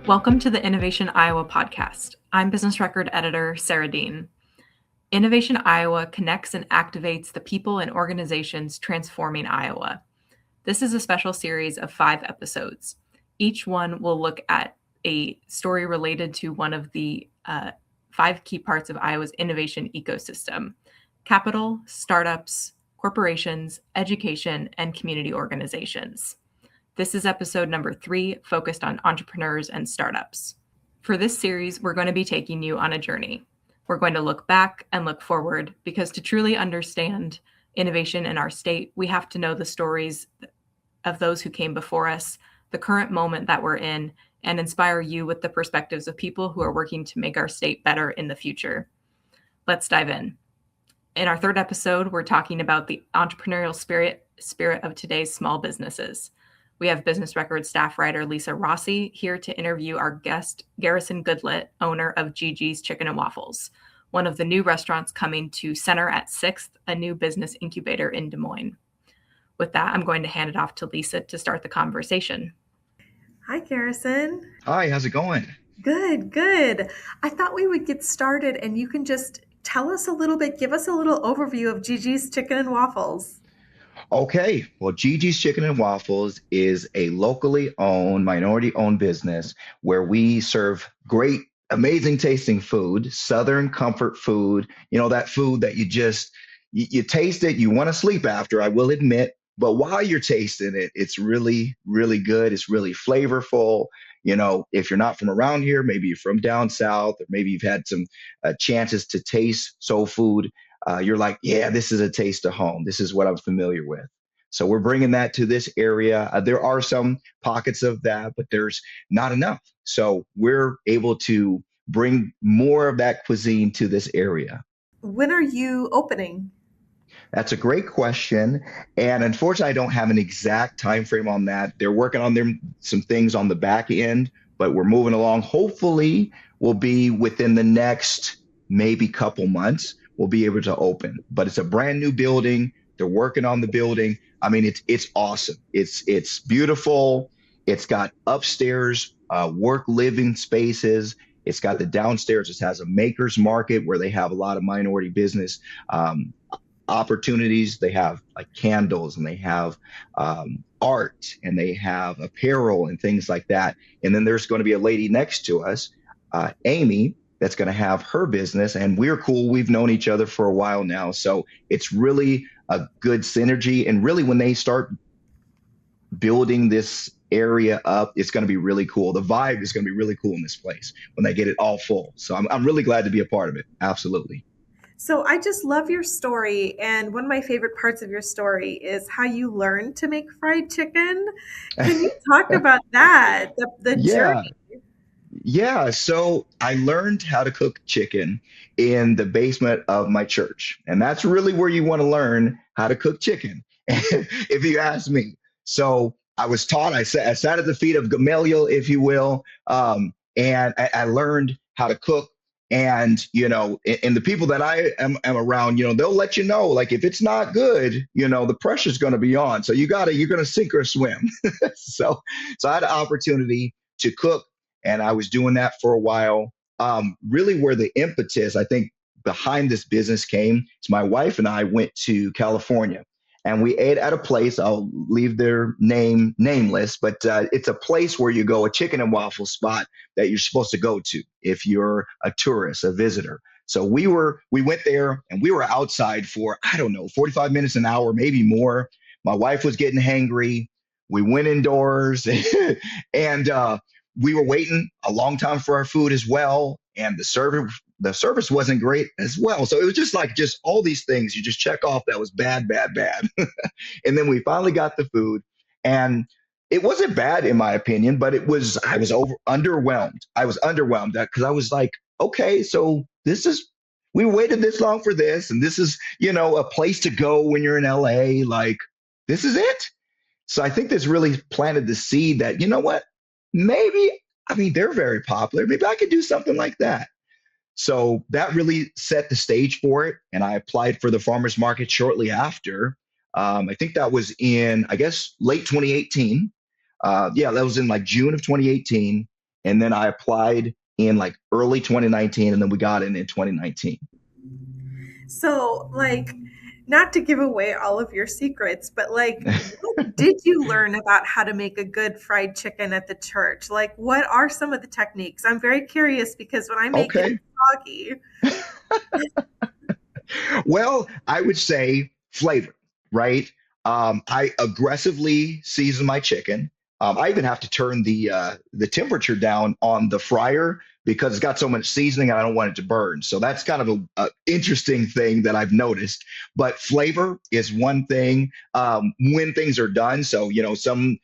Welcome to the Innovation Iowa podcast. I'm business record editor Sarah Dean. Innovation Iowa connects and activates the people and organizations transforming Iowa. This is a special series of 5 episodes. Each one will look at a story related to one of the 5 key parts of Iowa's innovation ecosystem: capital, startups, corporations, education, and community organizations. This is episode number 3, focused on entrepreneurs and startups. For this series, we're going to be taking you on a journey. We're going to look back and look forward, because to truly understand innovation in our state, we have to know the stories of those who came before us, the current moment that we're in, and inspire you with the perspectives of people who are working to make our state better in the future. Let's dive in. In our 3rd episode, we're talking about the entrepreneurial spirit of today's small businesses. We have business record staff writer Lisa Rossi here to interview our guest, Garrison Goodlett, owner of Gigi's Chicken and Waffles, one of the new restaurants coming to Center at 6th, a new business incubator in Des Moines. With that, I'm going to hand it off to Lisa to start the conversation. Hi, Garrison. Hi, how's it going? Good. I thought we would get started and you can just tell us a little bit, give us a little overview of Gigi's Chicken and Waffles. Okay, well, Gigi's Chicken and Waffles is a locally owned, minority-owned business where we serve great, amazing tasting food, Southern comfort food, that food that you taste it, you want to sleep after, I will admit, but while you're tasting it, it's really, really good. It's really flavorful. If you're not from around here, maybe you're from down south, or maybe you've had some chances to taste soul food. You're like, yeah, this is a taste of home. This is what I'm familiar with. So we're bringing that to this area. There are some pockets of that, but there's not enough. So we're able to bring more of that cuisine to this area. When are you opening? That's a great question. And unfortunately, I don't have an exact time frame on that. They're working on some things on the back end, but we're moving along. Hopefully, we'll be within the next maybe couple months. We'll be able to open, but it's a brand new building. They're working on the building. I mean, it's awesome. It's beautiful. It's got upstairs work living spaces. It's got the downstairs. It has a maker's market where they have a lot of minority business opportunities. They have like candles, and they have art, and they have apparel and things like that. And then there's going to be a lady next to us, Amy, that's going to have her business, and we're cool. We've known each other for a while now. So it's really a good synergy. And really, when they start building this area up, it's going to be really cool. The vibe is going to be really cool in this place when they get it all full. So I'm really glad to be a part of it. Absolutely. So I just love your story. And one of my favorite parts of your story is how you learned to make fried chicken. Can you talk about that, the journey? Yeah, so I learned how to cook chicken in the basement of my church. And that's really where you want to learn how to cook chicken, if you ask me. So I was taught, I sat at the feet of Gamaliel, if you will, and I learned how to cook. And, and the people that I am around, they'll let you know, like, if it's not good, the pressure's going to be on. So you're going to sink or swim. So I had an opportunity to cook. And I was doing that for a while. Really where the impetus, I think, behind this business came is my wife and I went to California, and we ate at a place, I'll leave their name nameless, but it's a place where you go, a chicken and waffle spot that you're supposed to go to if you're a tourist, a visitor. So we went there, and we were outside for, 45 minutes, an hour, maybe more. My wife was getting hangry. We went indoors and we were waiting a long time for our food as well. And the service wasn't great as well. So it was just all these things you just check off that was bad. And then we finally got the food, and it wasn't bad in my opinion, but I was underwhelmed. I was underwhelmed because I was like, okay, so we waited this long for this, and this is, a place to go when you're in LA, like, this is it. So I think this really planted the seed that, you know what? Maybe, they're very popular. Maybe I could do something like that. So that really set the stage for it. And I applied for the farmer's market shortly after. I think that was in, late 2018. That was in like June of 2018. And then I applied in like early 2019, and then we got in 2019. So, like, not to give away all of your secrets, but like, what did you learn about how to make a good fried chicken at the church? Like, what are some of the techniques? I'm very curious because when I make it, Okay. it's soggy. Well, I would say flavor, right? I aggressively season my chicken. I even have to turn the temperature down on the fryer because it's got so much seasoning and I don't want it to burn. So that's kind of a interesting thing that I've noticed. But flavor is one thing when things are done. So some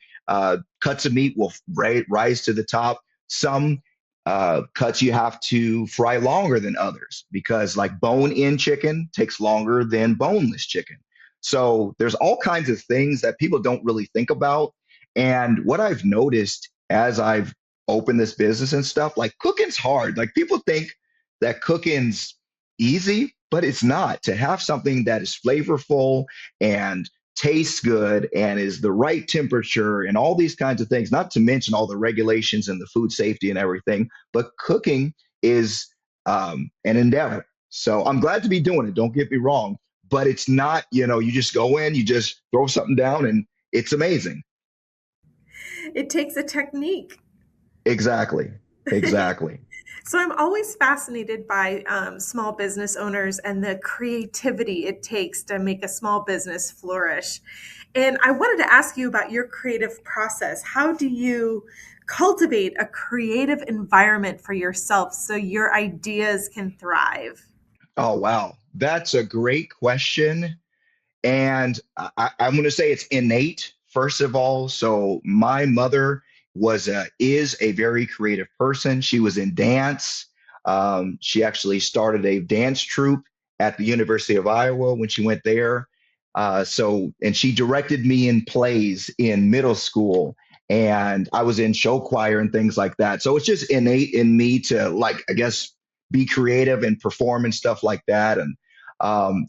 cuts of meat will rise to the top. Some cuts you have to fry longer than others because like bone-in chicken takes longer than boneless chicken. So there's all kinds of things that people don't really think about. And what I've noticed as I've opened this business and stuff, like cooking's hard. Like people think that cooking's easy, but it's not. To have something that is flavorful and tastes good and is the right temperature and all these kinds of things, not to mention all the regulations and the food safety and everything, but cooking is an endeavor. So I'm glad to be doing it. Don't get me wrong, but it's not, you just go in, you just throw something down and it's amazing. It takes a technique. Exactly. Exactly. So I'm always fascinated by small business owners and the creativity it takes to make a small business flourish. And I wanted to ask you about your creative process. How do you cultivate a creative environment for yourself so your ideas can thrive? Oh, wow. That's a great question. And I'm going to say it's innate, first of all. So my mother is a very creative person. She was in dance. She actually started a dance troupe at the University of Iowa when she went there. And she directed me in plays in middle school. And I was in show choir and things like that. So it's just innate in me to, like, I guess, be creative and perform and stuff like that. And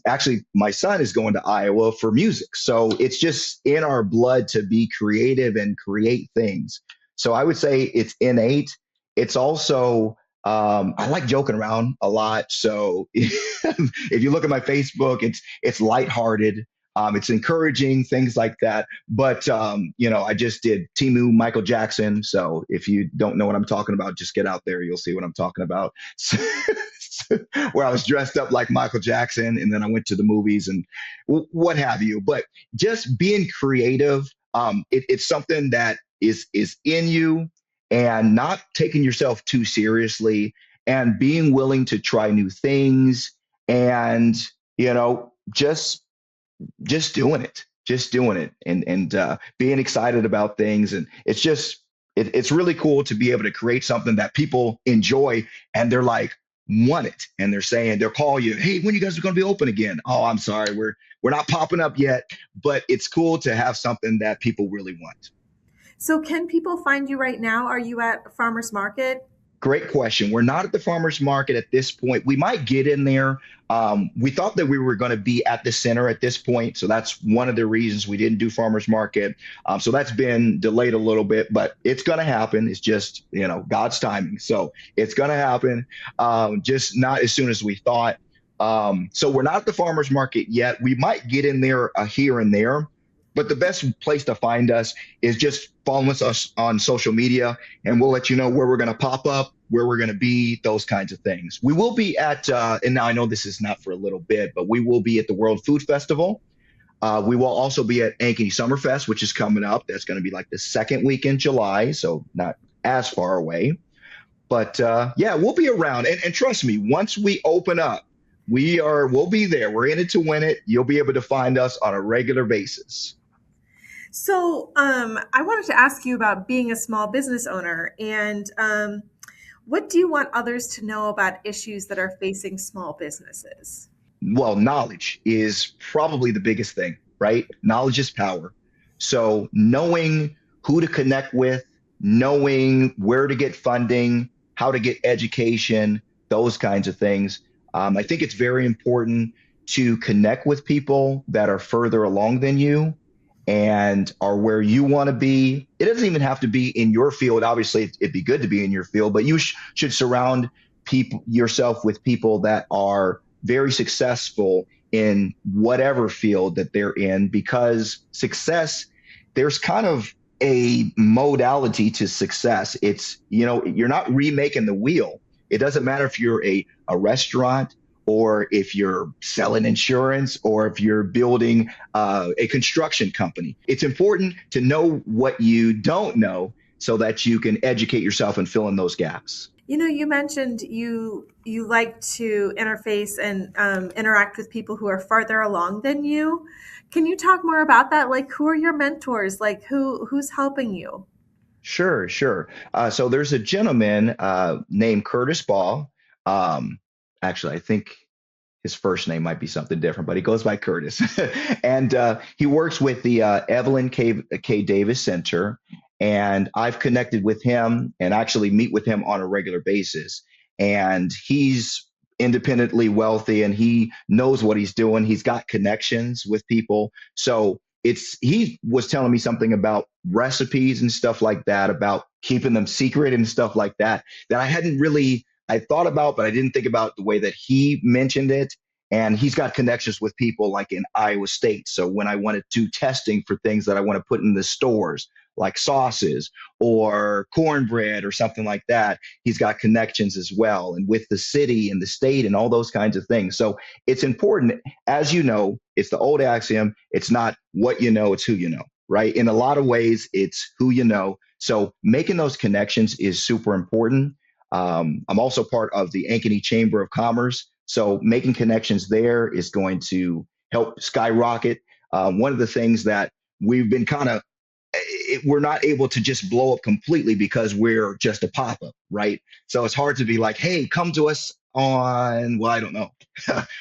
actually, my son is going to Iowa for music. So it's just in our blood to be creative and create things. So I would say it's innate. It's also, I like joking around a lot. So if you look at my Facebook, it's lighthearted. It's encouraging, things like that. But, I just did Timu Michael Jackson. So if you don't know what I'm talking about, just get out there. You'll see what I'm talking about. Where I was dressed up like Michael Jackson, and then I went to the movies and what have you. But just being creative, it's something that is in you, and not taking yourself too seriously, and being willing to try new things, and just doing it, and being excited about things, and it's really cool to be able to create something that people enjoy, and they're like, want it, and they'll call you, hey, when you guys are going to be open again? Oh, I'm sorry, we're not popping up yet, but it's cool to have something that people really want. So, can people find you right now? Are you at a farmer's market? Great question. We're not at the farmers market at this point. We might get in there. We thought that we were going to be at the center at this point. So that's one of the reasons we didn't do farmers market. So that's been delayed a little bit, but it's going to happen. It's just, God's timing. So it's going to happen, just not as soon as we thought. So we're not at the farmers market yet. We might get in there here and there. But the best place to find us is just following us on social media, and we'll let you know where we're going to pop up, where we're going to be, those kinds of things. We will be at, and now I know this is not for a little bit, but we will be at the World Food Festival. We will also be at Ankeny Summerfest, which is coming up. That's going to be like the second week in July, so not as far away. But yeah, we'll be around. And trust me, once we open up, we'll be there. We're in it to win it. You'll be able to find us on a regular basis. So, I wanted to ask you about being a small business owner, and what do you want others to know about issues that are facing small businesses? Well, knowledge is probably the biggest thing, right? Knowledge is power. So knowing who to connect with, knowing where to get funding, how to get education, those kinds of things. I think it's very important to connect with people that are further along than you, and are where you want to be. It doesn't even have to be in your field. Obviously, it'd be good to be in your field, but you should surround people yourself with people that are very successful in whatever field that they're in, because success, there's kind of a modality to success. It's, you're not remaking the wheel. It doesn't matter if you're a restaurant, or if you're selling insurance, or if you're building a construction company. It's important to know what you don't know so that you can educate yourself and fill in those gaps. You mentioned you like to interface and interact with people who are farther along than you. Can you talk more about that? Like, who are your mentors? Like, who's helping you? Sure, sure. So there's a gentleman named Curtis Ball. Um, Actually, I think his first name might be something different, but he goes by Curtis. And he works with the Evelyn K. Davis Center. And I've connected with him and actually meet with him on a regular basis. And he's independently wealthy and he knows what he's doing. He's got connections with people. So he was telling me something about recipes and stuff like that, about keeping them secret and stuff like that, that I thought about, but I didn't think about the way that he mentioned it. And he's got connections with people like in Iowa State. So when I want to do testing for things that I want to put in the stores, like sauces or cornbread or something like that, he's got connections as well. And with the city and the state and all those kinds of things. So it's important, as you know, it's the old axiom, it's not what you know, it's who you know, right? In a lot of ways, it's who you know. So making those connections is super important. I'm also part of the Ankeny Chamber of Commerce. So making connections there is going to help skyrocket. One of the things that we've been we're not able to just blow up completely because we're just a pop-up, right? So it's hard to be like, hey, come to us on, well, I don't know,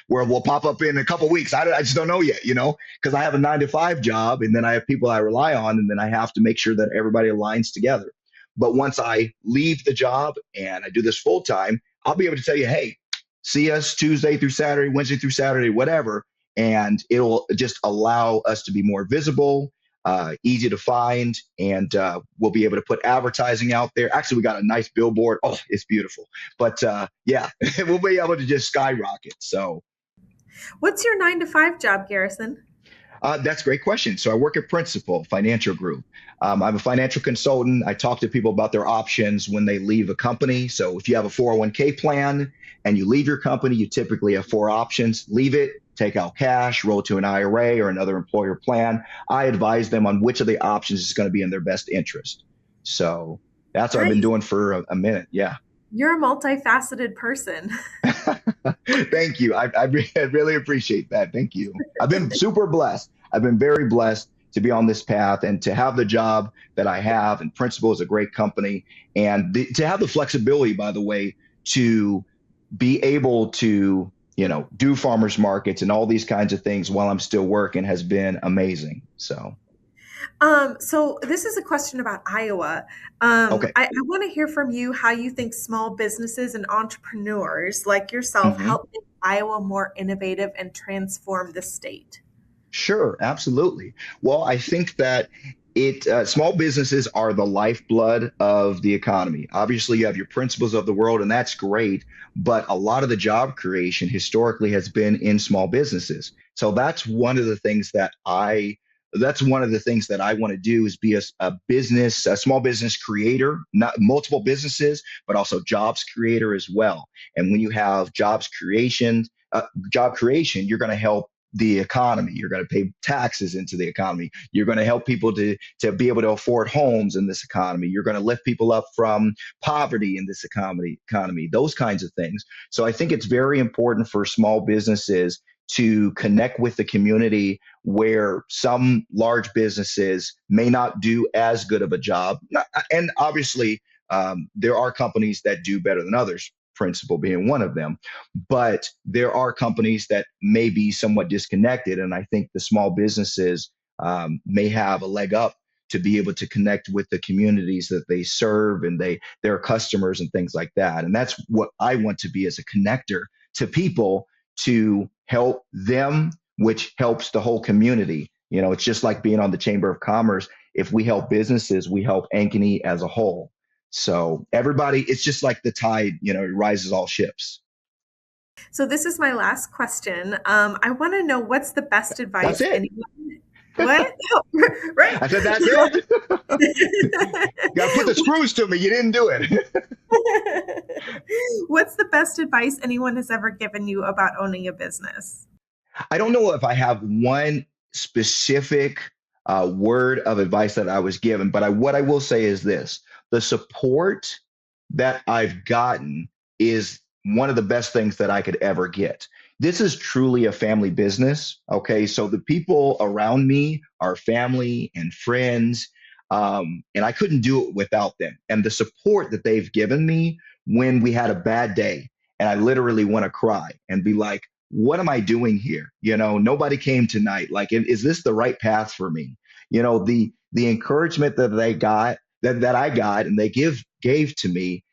where we'll pop up in a couple of weeks. I just don't know yet, because I have a 9 to 5 job and then I have people I rely on, and then I have to make sure that everybody aligns together. But once I leave the job and I do this full time, I'll be able to tell you, hey, see us Tuesday through Saturday, Wednesday through Saturday, whatever. And it'll just allow us to be more visible, easy to find, and we'll be able to put advertising out there. Actually, we got a nice billboard. Oh, it's beautiful. But yeah, we'll be able to just skyrocket. So What's your 9 to 5 job, Garrison? that's a great question. So I work at Principal Financial Group. I'm a financial consultant. I talk to people about their options when they leave a company. So if you have a 401k plan and you leave your company, you typically have 4 options: leave it, take out cash, roll to an IRA or another employer plan. I advise them on which of the options is going to be in their best interest. So that's what I've been Nice. doing for a minute. Yeah. You're a multifaceted person. Thank you. I really appreciate that. Thank you. I've been super blessed. I've been very blessed to be on this path and to have the job that I have. And Principal is a great company. And to have the flexibility, by the way, to be able to, do farmers markets and all these kinds of things while I'm still working has been amazing. So, So this is a question about Iowa. okay. I want to hear from you how you think small businesses and entrepreneurs like yourself Mhm. help make Iowa more innovative and transform the state. Sure, absolutely. Well, I think that small businesses are the lifeblood of the economy. Obviously, you have your principles of the world, and that's great. But a lot of the job creation historically has been in small businesses. So that's one of the things that I want to do is be a small business creator, not multiple businesses, but also jobs creator as well. And when you have job creation, you're going to help the economy. You're going to pay taxes into the economy. You're going to help people to be able to afford homes in this economy. You're going to lift people up from poverty in this economy, those kinds of things. So I think it's very important for small businesses to connect with the community where some large businesses may not do as good of a job. And obviously, there are companies that do better than others, Principal being one of them. But there are companies that may be somewhat disconnected. And I think the small businesses may have a leg up to be able to connect with the communities that they serve and their customers and things like that. And that's what I want to be, as a connector to people, to help them, which helps the whole community. It's just like being on the Chamber of Commerce. If we help businesses, we help Ankeny as a whole. So everybody, it's just like the tide, it rises all ships. So this is my last question. I want to know, what's the best That's advice it. anyone? What? Right. I said, that's it. Got to put the screws to me. You didn't do it. What's the best advice anyone has ever given you about owning a business? I don't know if I have one specific word of advice that I was given, but what I will say is this: the support that I've gotten is one of the best things that I could ever get. This is truly a family business. Okay. So the people around me are family and friends. And I couldn't do it without them. And the support that they've given me when we had a bad day, and I literally want to cry and be like, what am I doing here? Nobody came tonight. Like, is this the right path for me? The encouragement that they got, that I got, and they gave to me,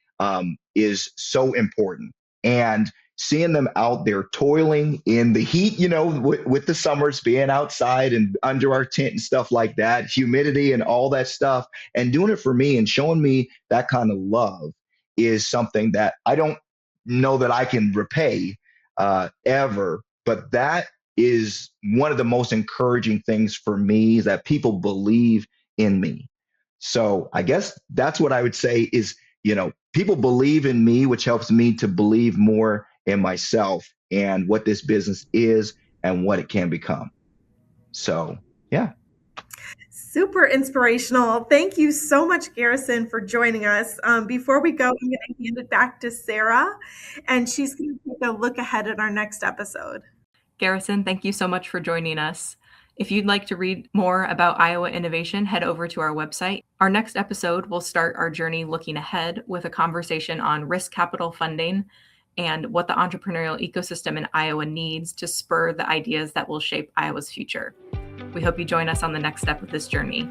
is so important. And seeing them out there toiling in the heat, with the summers, being outside and under our tent and stuff like that, humidity and all that stuff, and doing it for me and showing me that kind of love is something that I don't know that I can repay ever. But that is one of the most encouraging things for me, is that people believe in me. So I guess that's what I would say is, people believe in me, which helps me to believe more in myself and what this business is and what it can become. So, yeah. Super inspirational. Thank you so much, Garrison, for joining us. Before we go, I'm going to hand it back to Sarah, and she's going to take a look ahead at our next episode. Garrison, thank you so much for joining us. If you'd like to read more about Iowa innovation, head over to our website. Our next episode will start our journey looking ahead with a conversation on risk capital funding and what the entrepreneurial ecosystem in Iowa needs to spur the ideas that will shape Iowa's future. We hope you join us on the next step of this journey.